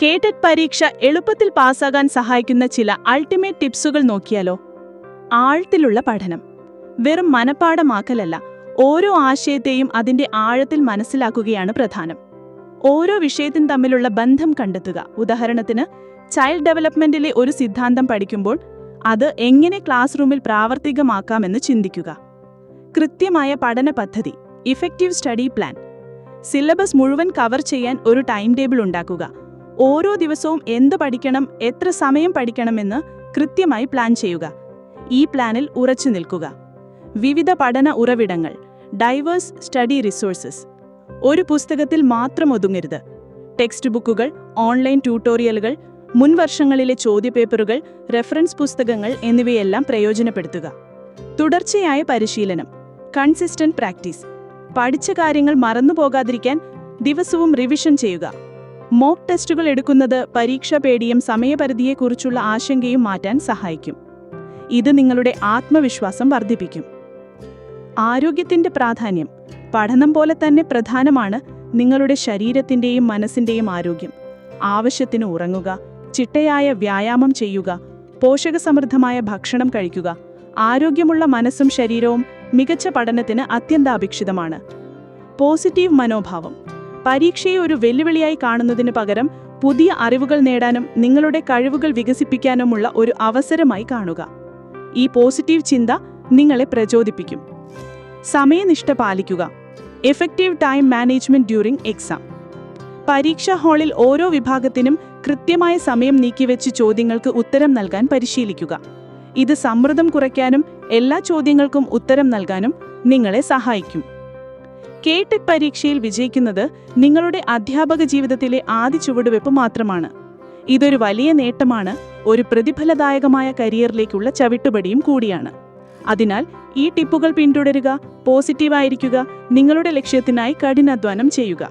KTET പരീക്ഷ എളുപ്പത്തിൽ പാസ്സാകാൻ സഹായിക്കുന്ന ചില അൾട്ടിമേറ്റ് ടിപ്സുകൾ നോക്കിയാലോ? ആഴത്തിലുള്ള പഠനം. വെറും മനപ്പാഠമാക്കലല്ല, ഓരോ ആശയത്തെയും അതിന്റെ ആഴത്തിൽ മനസ്സിലാക്കുകയാണ് പ്രധാനം. ഓരോ വിഷയത്തിനും തമ്മിലുള്ള ബന്ധം കണ്ടെത്തുക. ഉദാഹരണത്തിന്, ചൈൽഡ് ഡെവലപ്മെന്റിലെ ഒരു സിദ്ധാന്തം പഠിക്കുമ്പോൾ അത് എങ്ങനെ ക്ലാസ് റൂമിൽ പ്രാവർത്തികമാക്കാമെന്ന് ചിന്തിക്കുക. കൃത്യമായ പഠന പദ്ധതി, ഇഫക്റ്റീവ് സ്റ്റഡി പ്ലാൻ. സിലബസ് മുഴുവൻ കവർ ചെയ്യാൻ ഒരു ടൈം ടേബിൾ ഉണ്ടാക്കുക. ഓരോ ദിവസവും എന്ത് പഠിക്കണം, എത്ര സമയം പഠിക്കണമെന്ന് കൃത്യമായി പ്ലാൻ ചെയ്യുക. ഈ പ്ലാനിൽ ഉറച്ചു നിൽക്കുക. വിവിധ പഠന ഉറവിടങ്ങൾ, ഡൈവേഴ്സ് സ്റ്റഡി റിസോഴ്സസ്. ഒരു പുസ്തകത്തിൽ മാത്രം ഒതുങ്ങരുത്. ടെക്സ്റ്റ് ബുക്കുകൾ, ഓൺലൈൻ ട്യൂട്ടോറിയലുകൾ, മുൻവർഷങ്ങളിലെ ചോദ്യപേപ്പറുകൾ, റെഫറൻസ് പുസ്തകങ്ങൾ എന്നിവയെല്ലാം പ്രയോജനപ്പെടുത്തുക. തുടർച്ചയായ പരിശീലനം, കൺസിസ്റ്റന്റ് പ്രാക്ടീസ്. പഠിച്ച കാര്യങ്ങൾ മറന്നുപോകാതിരിക്കാൻ ദിവസവും റിവിഷൻ ചെയ്യുക. മോക്ക് ടെസ്റ്റുകൾ എടുക്കുന്നത് പരീക്ഷാ പേടിയും സമയപരിധിയെക്കുറിച്ചുള്ള ആശങ്കയും മാറ്റാൻ സഹായിക്കും. ഇത് നിങ്ങളുടെ ആത്മവിശ്വാസം വർദ്ധിപ്പിക്കും. ആരോഗ്യത്തിന്റെ പ്രാധാന്യം. പഠനം പോലെ തന്നെ പ്രധാനമാണ് നിങ്ങളുടെ ശരീരത്തിന്റെയും മനസ്സിന്റെയും ആരോഗ്യം. ആവശ്യത്തിന് ഉറങ്ങുക, ചിട്ടയായ വ്യായാമം ചെയ്യുക, പോഷകസമൃദ്ധമായ ഭക്ഷണം കഴിക്കുക. ആരോഗ്യമുള്ള മനസ്സും ശരീരവും മികച്ച പഠനത്തിന് അത്യന്താപേക്ഷിതമാണ്. പോസിറ്റീവ് മനോഭാവം. പരീക്ഷയെ ഒരു വെല്ലുവിളിയായി കാണുന്നതിന് പകരം പുതിയ അറിവുകൾ നേടാനും നിങ്ങളുടെ കഴിവുകൾ വികസിപ്പിക്കാനുമുള്ള ഒരു അവസരമായി കാണുക. ഈ പോസിറ്റീവ് ചിന്ത നിങ്ങളെ പ്രചോദിപ്പിക്കും. സമയനിഷ്ഠ പാലിക്കുക. Effective time management during exam. പരീക്ഷാ ഹാളിൽ ഓരോ വിഭാഗത്തിനും കൃത്യമായ സമയം നീക്കിവെച്ച് ചോദ്യങ്ങൾക്ക് ഉത്തരം നൽകാൻ പരിശീലിക്കുക. ഇത് സമ്മർദ്ദം കുറയ്ക്കാനും എല്ലാ ചോദ്യങ്ങൾക്കും ഉത്തരം നൽകാനും നിങ്ങളെ സഹായിക്കും. കേടെറ്റ് പരീക്ഷയിൽ വിജയിക്കുന്നത് നിങ്ങളുടെ അധ്യാപക ജീവിതത്തിലെ ആദ്യ ചുവടുവെപ്പ് മാത്രമാണ്. ഇതൊരു വലിയ നേട്ടമാണ്, ഒരു പ്രതിഫലദായകമായ കരിയറിലേക്കുള്ള ചവിട്ടുപടിയും കൂടിയാണ്. അതിനാൽ ഈ ടിപ്പുകൾ പിന്തുടരുക, പോസിറ്റീവായിരിക്കുക, നിങ്ങളുടെ ലക്ഷ്യത്തിനായി കഠിനാധ്വാനം ചെയ്യുക.